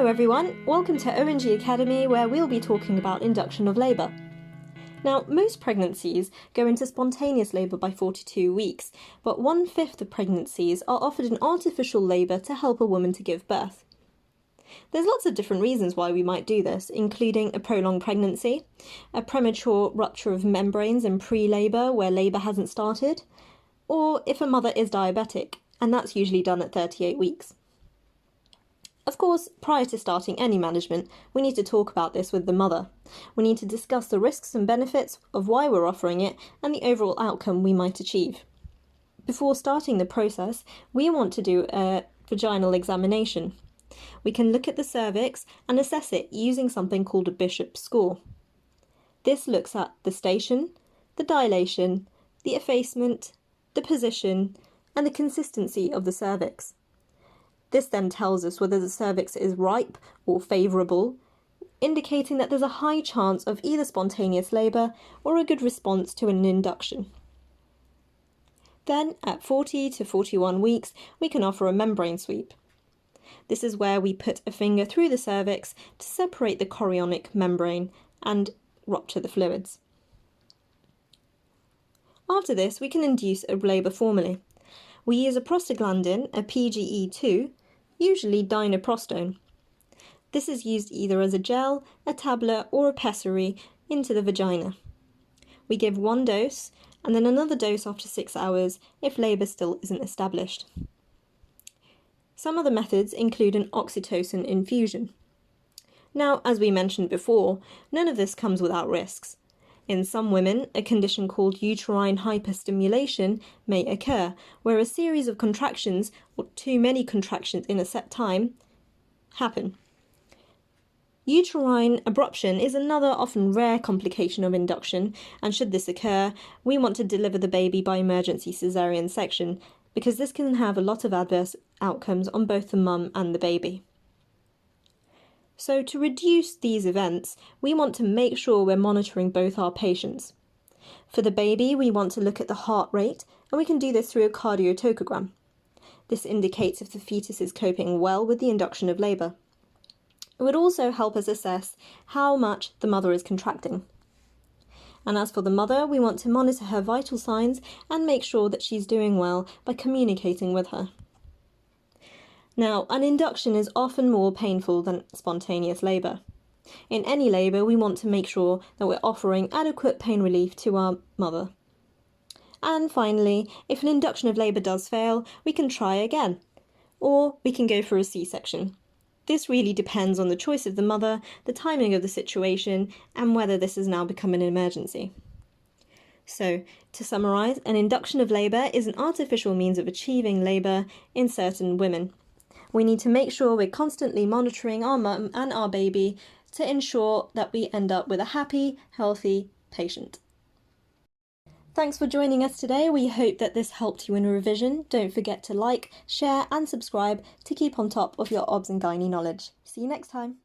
Hello everyone, welcome to ONG Academy, where we'll be talking about induction of labour. Now, most pregnancies go into spontaneous labour by 42 weeks, but 1/5 of pregnancies are offered an artificial labour to help a woman to give birth. There's lots of different reasons why we might do this, including a prolonged pregnancy, a premature rupture of membranes in pre-labour where labour hasn't started, or if a mother is diabetic, and that's usually done at 38 weeks. Of course, prior to starting any management, we need to talk about this with the mother. We need to discuss the risks and benefits of why we're offering it and the overall outcome we might achieve. Before starting the process, we want to do a vaginal examination. We can look at the cervix and assess it using something called a Bishop's score. This looks at the station, the dilation, the effacement, the position, and the consistency of the cervix. This then tells us whether the cervix is ripe or favourable, indicating that there's a high chance of either spontaneous labour or a good response to an induction. Then, at 40 to 41 weeks, we can offer a membrane sweep. This is where we put a finger through the cervix to separate the chorionic membrane and rupture the fluids. After this, we can induce a labour formally. We use a prostaglandin, a PGE2, usually dinoprostone. This is used either as a gel, a tablet, or a pessary into the vagina. We give one dose and then another dose after 6 hours if labour still isn't established. Some other methods include an oxytocin infusion. Now, as we mentioned before, none of this comes without risks. In some women, a condition called uterine hyperstimulation may occur, where a series of contractions, or too many contractions in a set time, happen. Uterine abruption is another often rare complication of induction, and should this occur, we want to deliver the baby by emergency caesarean section, because this can have a lot of adverse outcomes on both the mum and the baby. So to reduce these events, we want to make sure we're monitoring both our patients. For the baby, we want to look at the heart rate, and we can do this through a cardiotocogram. This indicates if the fetus is coping well with the induction of labour. It would also help us assess how much the mother is contracting. And as for the mother, we want to monitor her vital signs and make sure that she's doing well by communicating with her. Now, an induction is often more painful than spontaneous labour. In any labour, we want to make sure that we're offering adequate pain relief to our mother. And finally, if an induction of labour does fail, we can try again, or we can go for a C-section. This really depends on the choice of the mother, the timing of the situation, and whether this has now become an emergency. So, to summarise, an induction of labour is an artificial means of achieving labour in certain women. We need to make sure we're constantly monitoring our mum and our baby to ensure that we end up with a happy, healthy patient. Thanks for joining us today. We hope that this helped you in a revision. Don't forget to like, share and subscribe to keep on top of your obs and gynae knowledge. See you next time.